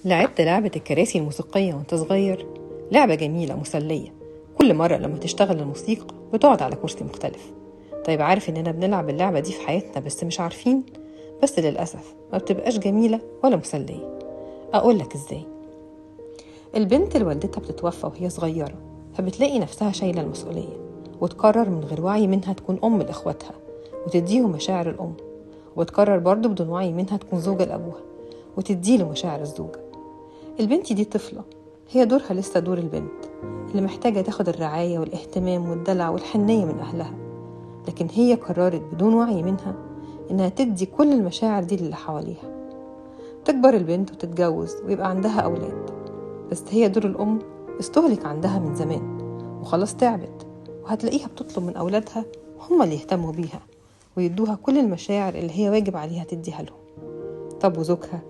لعبت لعبة الكراسي الموسيقية وانت صغير؟ لعبة جميلة مسلية. كل مرة لما تشتغل الموسيقى بتقعد على كرسي مختلف. طيب عارف اننا بنلعب اللعبة دي في حياتنا بس مش عارفين؟ بس للأسف ما بتبقاش جميلة ولا مسلية. أقولك ازاي. البنت اللي والدتها بتتوفى وهي صغيرة، فبتلاقي نفسها شايلة المسؤولية، وتقرر من غير وعي منها تكون أم لإخواتها وتديهم مشاعر الأم، وتقرر برضو بدون وعي منها تكون زوجة لأبوها وتديله مشاعر الزوجة. البنت دي طفلة، هي دورها لسه دور البنت اللي محتاجة تاخد الرعاية والاهتمام والدلع والحنية من أهلها، لكن هي قررت بدون وعي منها إنها تدي كل المشاعر دي للي حواليها. تكبر البنت وتتجوز ويبقى عندها أولاد، بس هي دور الأم استهلك عندها من زمان وخلاص تعبت، وهتلاقيها بتطلب من أولادها هم اللي يهتموا بيها ويدوها كل المشاعر اللي هي واجب عليها تديها لهم. طب وزوجها؟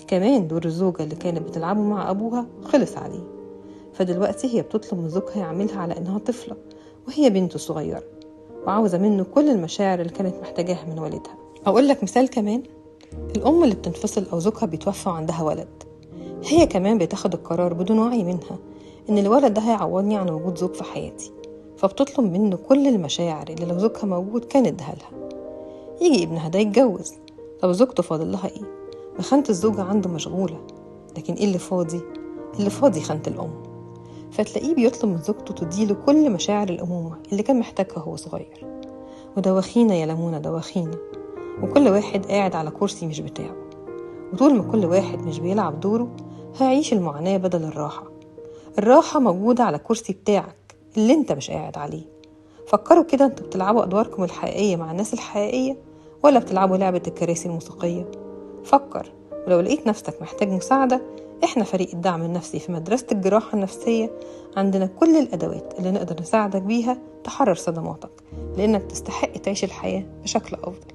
كمان دور الزوجة اللي كانت بتلعبه مع أبوها خلص عليه، فدلوقتي هي بتطلب من زوجها يعملها على إنها طفلة وهي بنته صغيرة، وعاوزة منه كل المشاعر اللي كانت محتاجاها من والدها. أقول لك مثال كمان، الأم اللي بتنفصل أو زوجها بيتوفى وعندها ولد، هي كمان بتاخد القرار بدون وعي منها إن الولد ده هيعوضني عن وجود زوج في حياتي، فبتطلب منه كل المشاعر اللي لو زوجها موجود كان ادها لها. يجي ابنها ده يتجوز، طب زوجته فاضل لها ايه؟ خانة الزوجة عنده مشغولة، لكن ايه اللي فاضي؟ اللي فاضي خانة الأم. فتلاقيه بيطلب من زوجته تديله كل مشاعر الأمومة اللي كان محتاجها هو صغير. ودواخينا يا لمونة دواخينا، وكل واحد قاعد على كرسي مش بتاعه، وطول ما كل واحد مش بيلعب دوره هيعيش المعاناة بدل الراحة. الراحة موجودة على كرسي بتاعك اللي انت مش قاعد عليه. فكروا كده، انتوا بتلعبوا أدواركم الحقيقية مع الناس الحقيقية ولا بتلعبوا لعبة الكراسي الموسيقية؟ فكر، ولو لقيت نفسك محتاج مساعدة، احنا فريق الدعم النفسي في مدرسة الجراحة النفسية، عندنا كل الأدوات اللي نقدر نساعدك بيها تحرر صدماتك، لأنك تستحق تعيش الحياة بشكل أفضل.